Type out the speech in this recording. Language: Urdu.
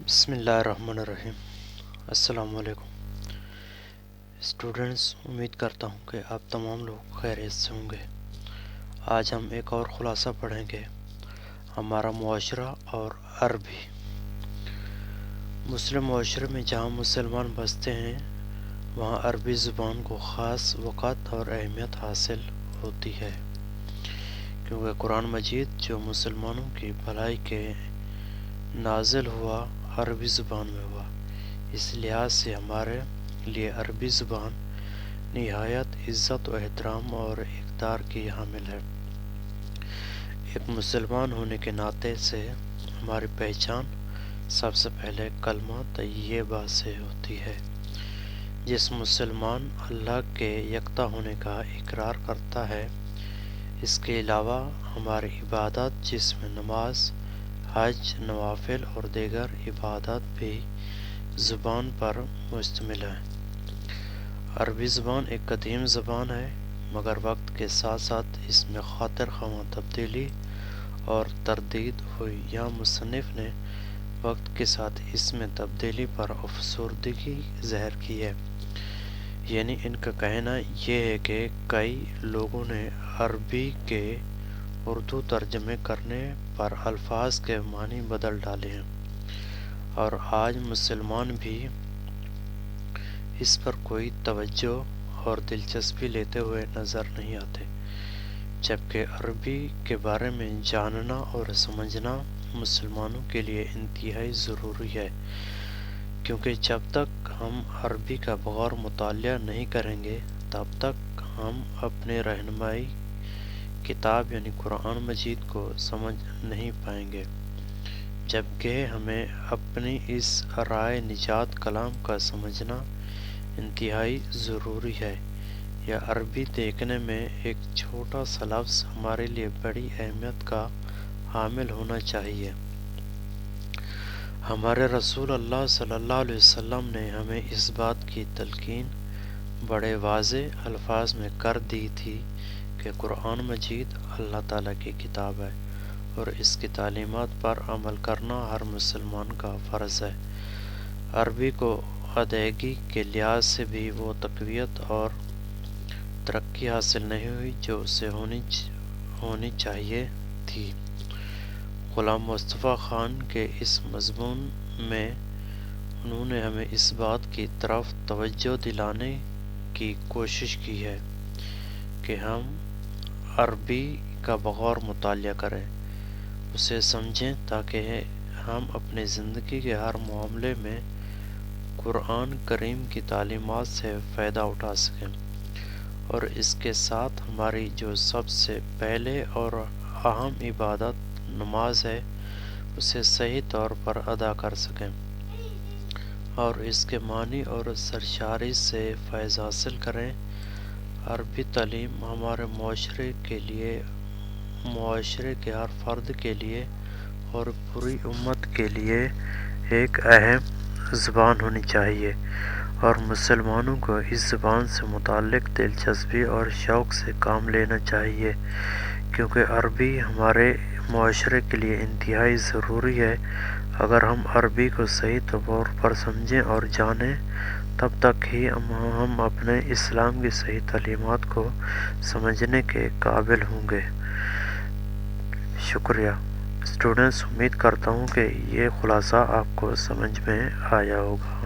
بسم اللہ الرحمن الرحیم۔ السلام علیکم اسٹوڈنٹس، امید کرتا ہوں کہ آپ تمام لوگ خیریت سے ہوں گے۔ آج ہم ایک اور خلاصہ پڑھیں گے، ہمارا معاشرہ اور عربی۔ مسلم معاشرے میں جہاں مسلمان بستے ہیں وہاں عربی زبان کو خاص وقت اور اہمیت حاصل ہوتی ہے، کیونکہ قرآن مجید جو مسلمانوں کی بھلائی کے نازل ہوا عربی زبان میں ہوا، اس لحاظ سے ہمارے لیے عربی زبان نہایت عزت و احترام اور اقدار کی حامل ہے۔ ایک مسلمان ہونے کے ناطے سے ہماری پہچان سب سے پہلے کلمہ طیبہ سے ہوتی ہے۔ جس مسلمان اللہ کے یکتا ہونے کا اقرار کرتا ہے، اس کے علاوہ ہماری عبادات جس میں نماز، حج، نوافل اور دیگر عبادات بھی زبان پر مشتمل ہیں۔ عربی زبان ایک قدیم زبان ہے، مگر وقت کے ساتھ ساتھ اس میں خاطر خواہ تبدیلی اور تردید ہوئی، یا مصنف نے وقت کے ساتھ اس میں تبدیلی پر افسردگی ظاہر کی ہے۔ یعنی ان کا کہنا یہ ہے کہ کئی لوگوں نے عربی کے اردو ترجمے کرنے پر الفاظ کے معنی بدل ڈالے ہیں، اور آج مسلمان بھی اس پر کوئی توجہ اور دلچسپی لیتے ہوئے نظر نہیں آتے، جبکہ عربی کے بارے میں جاننا اور سمجھنا مسلمانوں کے لیے انتہائی ضروری ہے، کیونکہ جب تک ہم عربی کا بغور مطالعہ نہیں کریں گے تب تک ہم اپنے رہنمائی کتاب یعنی قرآن مجید کو سمجھ نہیں پائیں گے، جبکہ ہمیں اپنی اس رائے نجات کلام کا سمجھنا انتہائی ضروری ہے۔ یا عربی دیکھنے میں ایک چھوٹا سا لفظ ہمارے لیے بڑی اہمیت کا حامل ہونا چاہیے۔ ہمارے رسول اللہ صلی اللہ علیہ وسلم نے ہمیں اس بات کی تلقین بڑے واضح الفاظ میں کر دی تھی کہ قرآن مجید اللہ تعالیٰ کی کتاب ہے، اور اس کی تعلیمات پر عمل کرنا ہر مسلمان کا فرض ہے۔ عربی کو ادائیگی کے لحاظ سے بھی وہ تقویت اور ترقی حاصل نہیں ہوئی جو اسے ہونی چاہیے تھی۔ غلام مصطفیٰ خان کے اس مضمون میں انہوں نے ہمیں اس بات کی طرف توجہ دلانے کی کوشش کی ہے کہ ہم عربی کا بغور مطالعہ کریں، اسے سمجھیں، تاکہ ہم اپنی زندگی کے ہر معاملے میں قرآن کریم کی تعلیمات سے فائدہ اٹھا سکیں، اور اس کے ساتھ ہماری جو سب سے پہلے اور اہم عبادت نماز ہے اسے صحیح طور پر ادا کر سکیں، اور اس کے معنی اور سرشاری سے فیض حاصل کریں۔ عربی تعلیم ہمارے معاشرے کے ہر فرد کے لیے اور پوری امت کے لیے ایک اہم زبان ہونی چاہیے، اور مسلمانوں کو اس زبان سے متعلق دلچسپی اور شوق سے کام لینا چاہیے، کیونکہ عربی ہمارے معاشرے کے لیے انتہائی ضروری ہے۔ اگر ہم عربی کو صحیح طور پر سمجھیں اور جانیں تب تک ہی ہم اپنے اسلام کی صحیح تعلیمات کو سمجھنے کے قابل ہوں گے۔ شکریہ اسٹوڈنٹس، امید کرتا ہوں کہ یہ خلاصہ آپ کو سمجھ میں آیا ہوگا۔